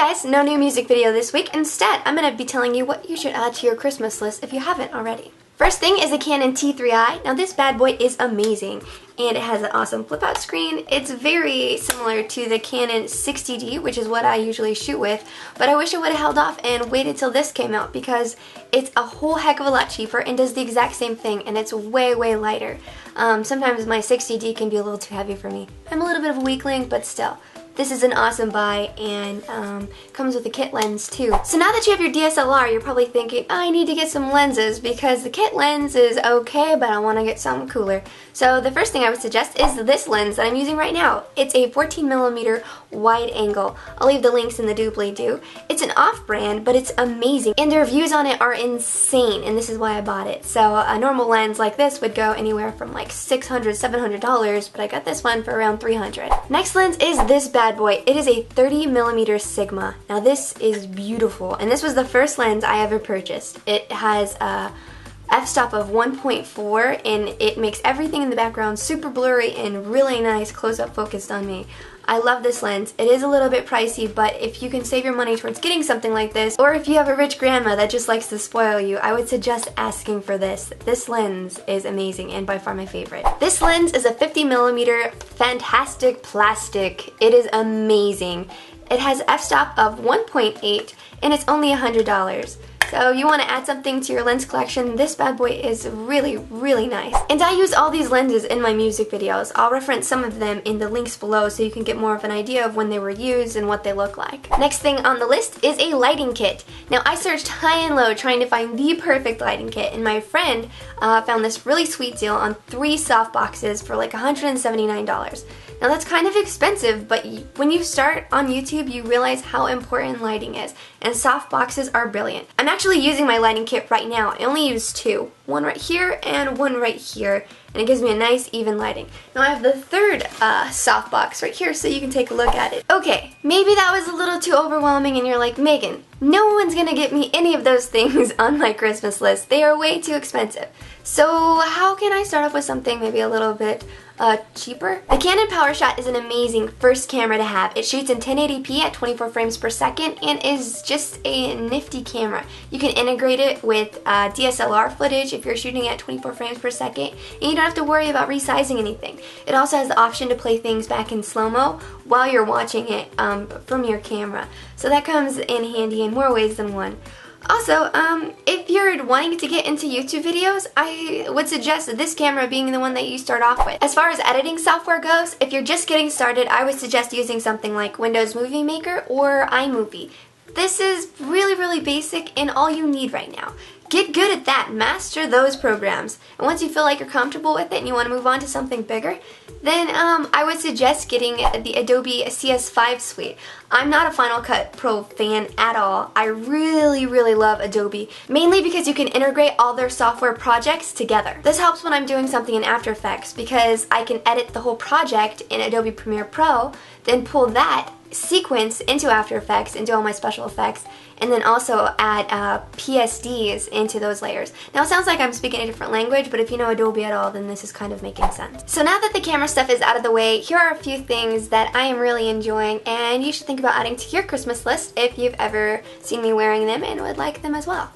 guys, no new music video this week. Instead, I'm going to be telling you what you should add to your Christmas list if you haven't already. First thing is the Canon T3i. Now this bad boy is amazing and it has an awesome flip out screen. It's very similar to the Canon 60D, which is what I usually shoot with, but I wish I would have held off and waited till this came out because it's a whole heck of a lot cheaper and does the exact same thing, and it's way lighter. Sometimes my 60D can be a little too heavy for me. I'm a little bit of a weakling, but still. This is an awesome buy and comes with a kit lens too. So now that you have your DSLR, you're probably thinking, I need to get some lenses because the kit lens is okay, but I want to get something cooler. So the first thing I would suggest is this lens that I'm using right now. It's a 14mm wide angle. I'll leave the links in the doobly-doo. It's an off-brand, but it's amazing. And the reviews on it are insane, and this is why I bought it. So a normal lens like this would go anywhere from like $600, $700, but I got this one for around $300. Next lens is this bad boy. It is a 30mm Sigma. Now this is beautiful, and this was the first lens I ever purchased. It has a f-stop of 1.4 and it makes everything in the background super blurry and really nice close-up focused on me. I love this lens. It is a little bit pricey, but if you can save your money towards getting something like this, or if you have a rich grandma that just likes to spoil you, I would suggest asking for this. This lens is amazing and by far my favorite. This lens is a 50mm fantastic plastic. It is amazing. It has f-stop of 1.8 and it's only $100. So you want to add something to your lens collection, this bad boy is really nice. And I use all these lenses in my music videos. I'll reference some of them in the links below so you can get more of an idea of when they were used and what they look like. Next thing on the list is a lighting kit. Now I searched high and low trying to find the perfect lighting kit, and my friend found this really sweet deal on 3 soft boxes for like $179. Now that's kind of expensive, but when you start on YouTube, you realize how important lighting is, and soft boxes are brilliant. I'm actually using my lighting kit right now. I only use 2. One right here and one right here, and it gives me a nice even lighting. Now I have the third soft box right here so you can take a look at it. Okay, maybe that was a little too overwhelming and you're like, Megan, no one's gonna get me any of those things on my Christmas list. They are way too expensive. So how can I start off with something maybe a little bit cheaper? The Canon PowerShot is an amazing first camera to have. It shoots in 1080p at 24 frames per second and is just a nifty camera. You can integrate it with DSLR footage if you're shooting at 24 frames per second, and you don't have to worry about resizing anything. It also has the option to play things back in slow-mo while you're watching it from your camera. So that comes in handy in more ways than one. Also, if you're wanting to get into YouTube videos, I would suggest this camera being the one that you start off with. As far as editing software goes, if you're just getting started, I would suggest using something like Windows Movie Maker or iMovie. This is really basic and all you need right now. Get good at that, master those programs, and once you feel like you're comfortable with it and you want to move on to something bigger, then I would suggest getting the Adobe CS5 suite. I'm not a Final Cut Pro fan at all. I really love Adobe, mainly because you can integrate all their software projects together. This helps when I'm doing something in After Effects because I can edit the whole project in Adobe Premiere Pro, then pull that sequence into After Effects and do all my special effects, and then also add PSDs into those layers. Now it sounds like I'm speaking a different language, but if you know Adobe at all, then this is kind of making sense. So now that the camera stuff is out of the way, here are a few things that I am really enjoying and you should think about adding to your Christmas list if you've ever seen me wearing them and would like them as well.